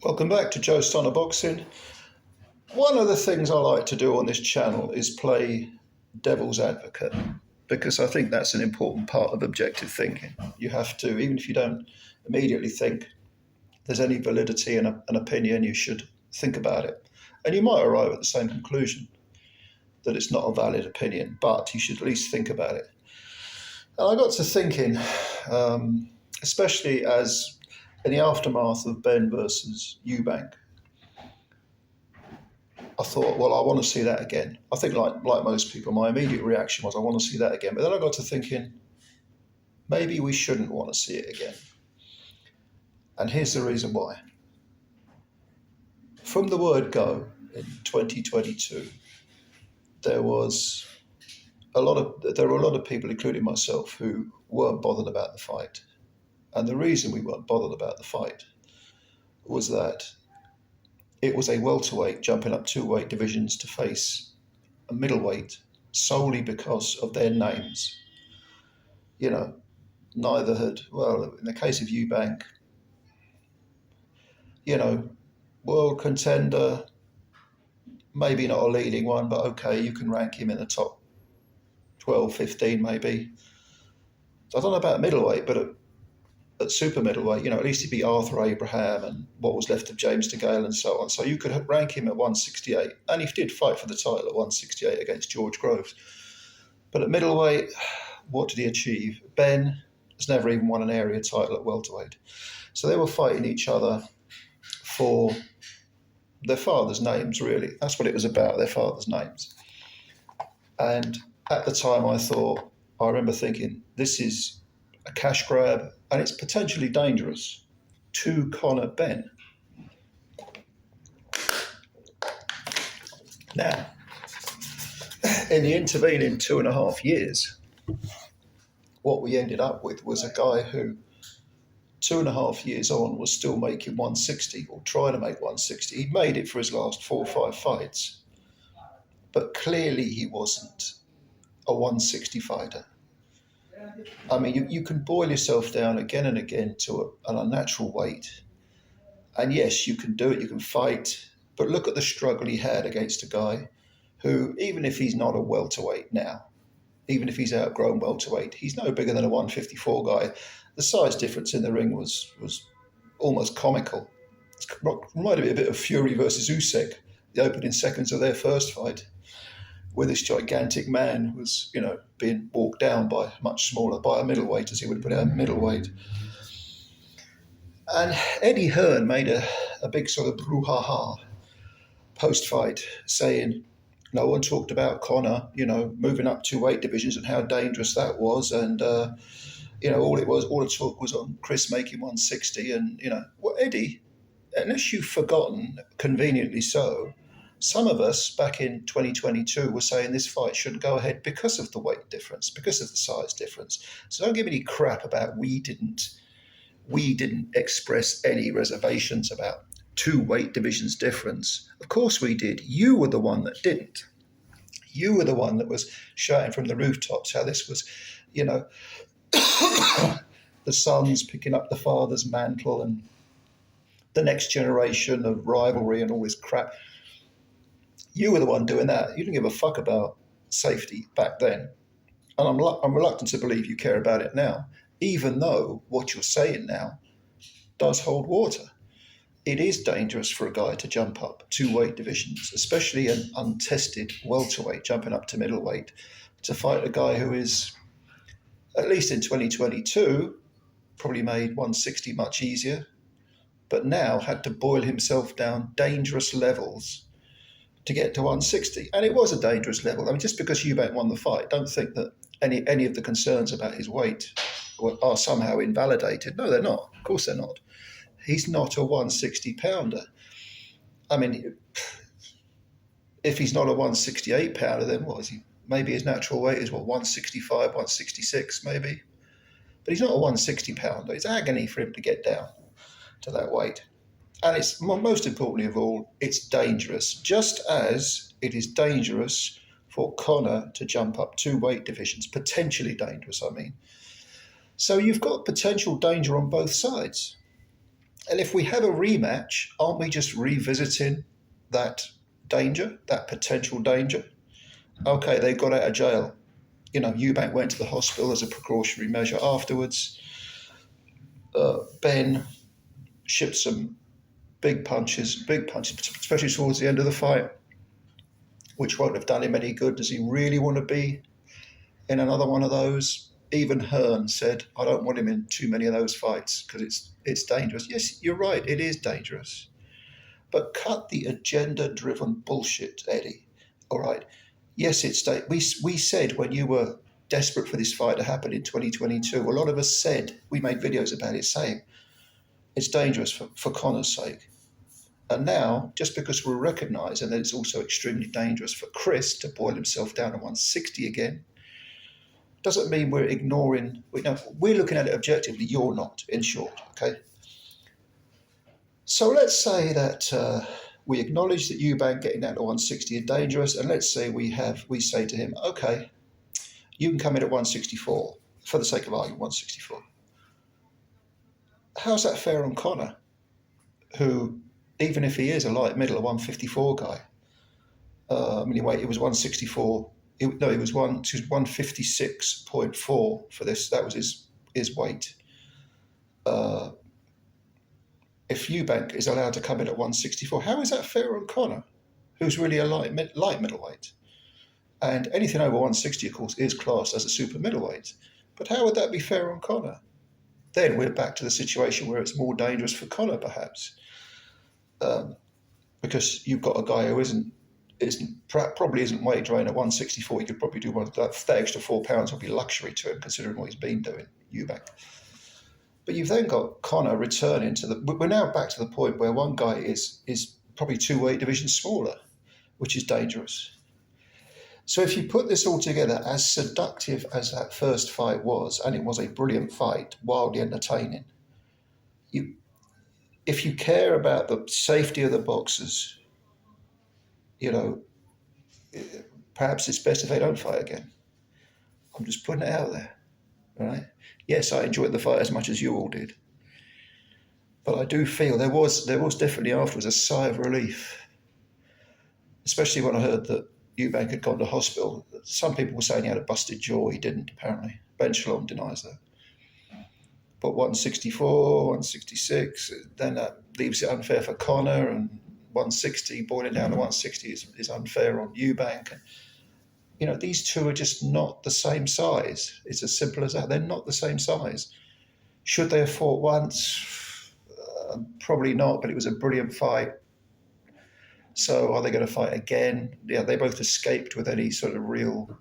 Welcome back to Joe Stunner Boxing. One of the things I like to do on this channel is play devil's advocate, because I think that's an important part of objective thinking. You have to, even if you don't immediately think there's any validity in an opinion, you should think about it. And you might arrive at the same conclusion, that it's not a valid opinion, but you should at least think about it. And I got to thinking, especially as in the aftermath of Benn versus EUBANK, I thought, well, I want to see that again. I think like most people, my immediate reaction was, I want to see that again. But then I got to thinking, maybe we shouldn't want to see it again. And here's the reason why. From the word go in 2022, there were a lot of people, including myself, who weren't bothered about the fight. And the reason we weren't bothered about the fight was that it was a welterweight jumping up two weight divisions to face a middleweight solely because of their names. You know, neither had, well, in the case of EUBANK, you know, world contender, maybe not a leading one, but okay, you can rank him in the top 12, 15 maybe. I don't know about middleweight, but at super middleweight, you know, at least he beat Arthur Abraham and what was left of James DeGale and so on. So you could rank him at 168. And he did fight for the title at 168 against George Groves. But at middleweight, what did he achieve? Benn has never even won an area title at welterweight. So they were fighting each other for their father's names, really. That's what it was about, their father's names. And at the time I remember thinking, this is a cash grab, and it's potentially dangerous to CONOR BENN. Now, in the intervening 2.5 years, what we ended up with was a guy who 2.5 years on was still making 160 or trying to make 160. He'd made it for his last 4 or 5 fights, but clearly he wasn't a 160 fighter. I mean, you can boil yourself down again and again to an unnatural weight. And yes, you can do it, you can fight, but look at the struggle he had against a guy who, even if he's not a welterweight now, even if he's outgrown welterweight, he's no bigger than a 154 guy. The size difference in the ring was almost comical. It reminded me a bit of Fury versus Usyk, the opening seconds of their first fight, where this gigantic man was, you know, being walked down by a middleweight, as he would put it, a middleweight. And Eddie Hearn made a big sort of brouhaha post-fight, saying no one talked about Conor, you know, moving up 2 weight divisions and how dangerous that was, and you know, all the talk was on Chris making 160, and you know, well, Eddie, unless you've forgotten, conveniently so, some of us back in 2022 were saying this fight shouldn't go ahead because of the weight difference, because of the size difference. So don't give me any crap about we didn't express any reservations about 2 weight divisions difference. Of course we did. You were the one that didn't. You were the one that was shouting from the rooftops how this was, you know, the sons picking up the father's mantle and the next generation of rivalry and all this crap. You were the one doing that. You didn't give a fuck about safety back then. And I'm reluctant to believe you care about it now, even though what you're saying now does hold water. It is dangerous for a guy to jump up 2 weight divisions, especially an untested welterweight jumping up to middleweight, to fight a guy who is, at least in 2022, probably made 160 much easier, but now had to boil himself down dangerous levels to get to 160. And it was a dangerous level. I mean, just because EUBANK won the fight, don't think that any of the concerns about his weight are somehow invalidated. No, they're not. Of course they're not. He's not a 160 pounder. I mean, if he's not a 168 pounder, then what is he? Maybe his natural weight is 165, 166 maybe. But he's not a 160 pounder. It's agony for him to get down to that weight. And it's, most importantly of all, it's dangerous, just as it is dangerous for Conor to jump up 2 weight divisions, potentially dangerous, I mean. So you've got potential danger on both sides. And if we have a rematch, aren't we just revisiting that danger, that potential danger? Okay, they got out of jail. EUBANK went to the hospital as a precautionary measure afterwards. Ben shipped some big punches, especially towards the end of the fight, which won't have done him any good. Does he really want to be in another one of those? Even Hearn said, I don't want him in too many of those fights because it's dangerous. Yes, you're right, it is dangerous. But cut the agenda-driven bullshit, Eddie. All right. Yes, we said when you were desperate for this fight to happen in 2022, a lot of us said, we made videos about it saying, it's dangerous for Conor's sake. And now, just because we're recognising that it's also extremely dangerous for Chris to boil himself down to 160 again, doesn't mean we're ignoring. We're looking at it objectively. You're not, in short. Okay. So let's say that we acknowledge that EUBANK getting down to 160 is dangerous, and let's say we say to him, okay, you can come in at 164 for the sake of argument, 164. How's that fair on Conor, who, even if he is a light middle, a 154 guy, anyway, it was 164. It was 156.4 for this. That was his weight. If EUBANK is allowed to come in at 164, how is that fair on Conor, who's really a light middleweight? And anything over 160, of course, is classed as a super middleweight. But how would that be fair on Conor? Then we're back to the situation where it's more dangerous for Conor, perhaps, because you've got a guy who probably isn't weight drained at 164. He could probably do that extra 4 pounds would be luxury to him, considering what he's been doing, EUBANK. But you've then got Conor returning we're now back to the point where one guy is probably 2 weight divisions smaller, which is dangerous. So if you put this all together, as seductive as that first fight was, and it was a brilliant fight, wildly entertaining, if you care about the safety of the boxers, perhaps it's best if they don't fight again. I'm just putting it out there, right? Yes, I enjoyed the fight as much as you all did, but I do feel there was definitely afterwards a sigh of relief, especially when I heard that EUBANK had gone to hospital. Some people were saying he had a busted jaw. He didn't, apparently. Ben Shalom denies that. But 164, 166, then that leaves it unfair for Conor, and 160, boiling down to 160 is unfair on EUBANK. These two are just not the same size. It's as simple as that. They're not the same size. Should they have fought once? Probably not, but it was a brilliant fight. So are they going to fight again? Yeah, they both escaped with any sort of real...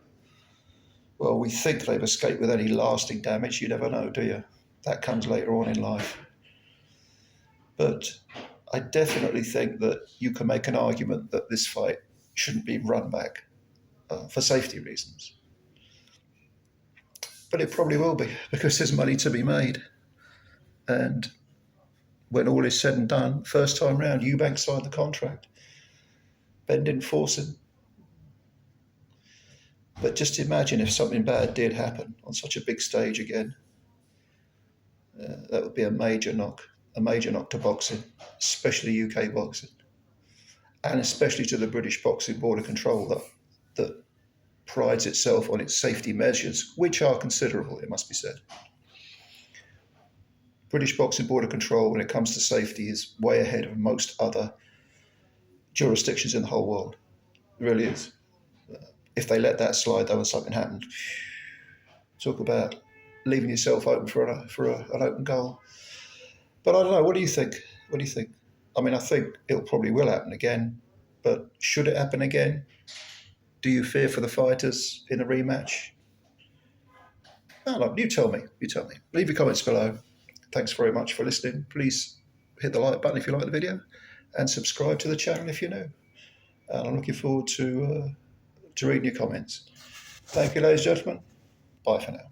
Well, we think they've escaped with any lasting damage. You never know, do you? That comes later on in life. But I definitely think that you can make an argument that this fight shouldn't be run back for safety reasons. But it probably will be, because there's money to be made. And when all is said and done, first time round, EUBANK signed the contract. Ben didn't force him. But just imagine if something bad did happen on such a big stage again. That would be a major knock to boxing, especially UK boxing, and especially to the British Boxing Board of Control that prides itself on its safety measures, which are considerable, it must be said. British Boxing Board of Control, when it comes to safety, is way ahead of most other jurisdictions in the whole world. It really is. If they let that slide, though, and something happened, talk about leaving yourself open for an open goal. But I don't know. What do you think? I mean, I think it probably will happen again. But should it happen again? Do you fear for the fighters in a rematch? No, you tell me. Leave your comments below. Thanks very much for listening. Please hit the like button if you like the video, and subscribe to the channel if you're new. And I'm looking forward to reading your comments. Thank you, ladies and gentlemen. Bye for now.